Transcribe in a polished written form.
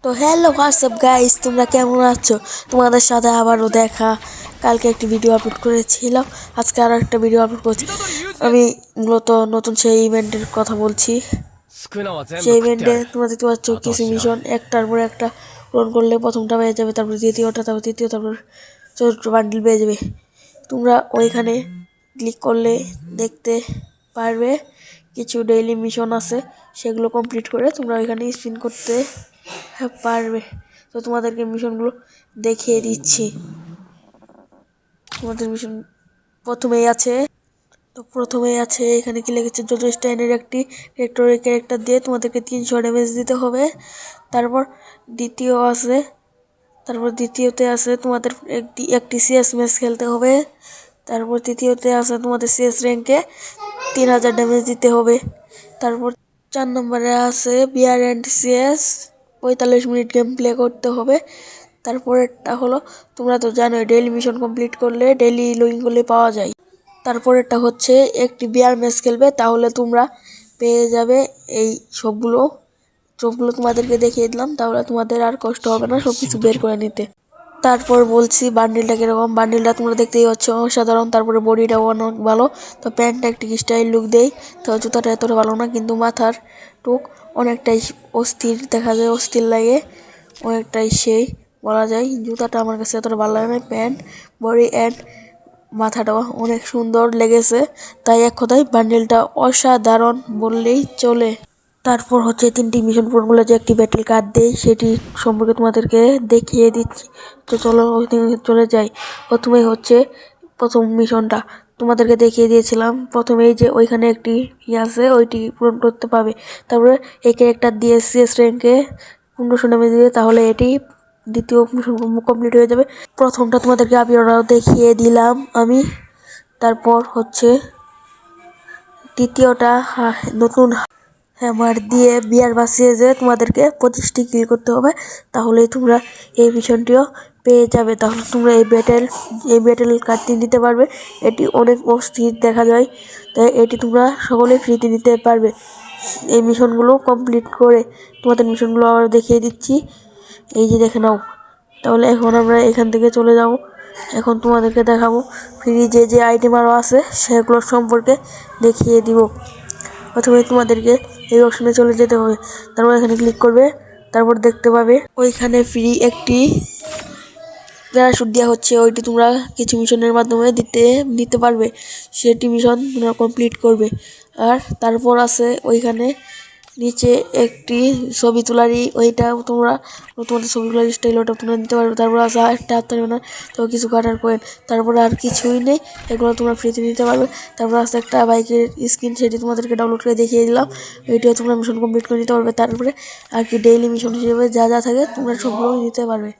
তো hello WhatsApp guys, তোমরা কেমন আছো? তোমাদের সাথে আবারও দেখা। কালকে একটি ভিডিও আপলোড করেছিলাম, আজকে আরও একটা ভিডিও আপলোড করছি। আমি মূলত নতুন সেই ইভেন্টের কথা বলছি। সেই ইভেন্টে তোমরা দেখতে পাচ্ছ কিছু মিশন একটার পর একটা পূরণ করলে প্রথমটা পেয়ে যাবে, তারপর দ্বিতীয়টা, তারপর তৃতীয়, তারপর চতুর্থ বান্ডিল পেয়ে যাবে। তোমরা ওইখানে ক্লিক করলে দেখতে পারবে কিছু ডেইলি মিশন আছে, সেগুলো কমপ্লিট করে তোমরা ওইখানে স্পিন করতে পারবে। তো তোমাদেরকে মিশনগুলো দেখিয়ে দিচ্ছি। তোমাদের মিশন প্রথমেই আছে এখানে কি লিখেছে, যত স্ট্যান্ডের একটি ক্যারেক্টার দিয়ে তোমাদেরকে 300 ড্যামেজ দিতে হবে। তারপর দ্বিতীয়তে আছে তোমাদের একটি সিএস ম্যাচ খেলতে হবে। তারপর তৃতীয়তে আছে তোমাদের সিএস র্যাঙ্কে 3000 ড্যামেজ দিতে হবে। তারপর 4 নম্বরে আছে BR and CS 45 minute game play করতে হবে। তারপরেরটা হলো, তোমরা তো জানোই ডেইলি মিশন কমপ্লিট করলে ডেইলি লগইন করলে পাওয়া যায়। তারপরেরটা হচ্ছে একটি বিআর ম্যাচ খেলবে, তাহলে তোমরা পেয়ে যাবে এই সবগুলো তোমাদেরকে দেখিয়ে দিলাম, তাহলে তোমাদের আর কষ্ট হবে না সবকিছু বের করে নিতে। তারপর বলছি বান্ডিলটা কিরকম। বান্ডিলটা তোমরা দেখতেই পাচ্ছ অসাধারণ। তারপরে বডিটাও অনেক ভালো। তো প্যান্টটা একটি স্টাইল লুক দেয়, তো জুতাটা এতটা ভালো না, কিন্তু মাথার টুক অনেকটাই অস্থির দেখা যায়, অস্থির লাগে অনেকটাই, সেই বলা যায়। জুতাটা আমার কাছে এতটা ভালো লাগে না, প্যান্ট বডি অ্যান্ড মাথাটাও অনেক সুন্দর লেগেছে, তাই এক কথায় বান্ডিলটা অসাধারণ বললেই চলে। তারপর হচ্ছে 3টি মিশন পূরণগুলো যে একটি ব্যাটেল কার্ড দেয়, সেটি সম্পর্কে তোমাদেরকে দেখিয়ে দিচ্ছি। তো চলো চলে যাই। প্রথমেই হচ্ছে প্রথম মিশনটা তোমাদেরকে দেখিয়ে দিয়েছিলাম। প্রথমেই যে ওইখানে একটি আছে, ওইটি পূরণ করতে পারবে। তারপরে এই ক্যারেক্টার দিয়ে সিএস র্যাঙ্কে 1500 ড্যামেজ দিবে, তাহলে এটি দ্বিতীয় মিশন কমপ্লিট হয়ে যাবে। প্রথমটা তোমাদেরকে আবিরাও দেখিয়ে দিলাম আমি। তারপর হচ্ছে তৃতীয়টা নতুন হ্যামার দিয়ে বিয়ার বাঁচিয়ে যে তোমাদেরকে 25টি কিল করতে হবে, তাহলেই তোমরা এই মিশনটিও পেয়ে যাবে। তাহলে তোমরা এই ব্যাটেল কার্ডটি নিতে পারবে। এটি অনেক অস্থির দেখা যায়, তাই এটি তোমরা সকলেই ফ্রিতে নিতে পারবে। এই মিশনগুলো কমপ্লিট করে তোমাদের মিশনগুলো আবার দেখিয়ে দিচ্ছি, এই যে দেখে নাও। তাহলে এখন আমরা এখান থেকে চলে যাব। এখন তোমাদেরকে দেখাবো ফ্রি যে আইটেম আরও আছে সেগুলোর সম্পর্কে দেখিয়ে দিব। প্রথমে তোমাদেরকে এই অপশনে চলে যেতে হবে, তারপর এখানে ক্লিক করবে। তারপর দেখতে পাবে ওইখানে ফ্রি একটি প্যারাশুট দেওয়া হচ্ছে, ওইটি তোমরা কিছু মিশনের মাধ্যমে দিতে পারবে। সেটি মিশন তোমরা কমপ্লিট করবে। আর তারপর আছে ওইখানে নিচে একটি ছবি তোলারই, ওইটাও তোমরা তোমাদের ছবি তোলার স্টাইল ওটা তোমরা নিতে পারবে। তারপর আছে একটা হাততালি না, তো কিছু কাটার কয়েন, তারপরে আর কিছুই নেই, এগুলো তোমরা ফ্রিতে নিতে পারবে। তারপর আছে একটা বাইকের স্ক্রিন, সেটি তোমাদেরকে ডাউনলোড করে দেখিয়ে দিলাম, ওইটাও তোমরা মিশন কমপ্লিট করে নিতে পারবে। তারপরে আর কি ডেইলি মিশন হিসেবে যা যা থাকে তোমরা সবগুলো নিতে পারবে।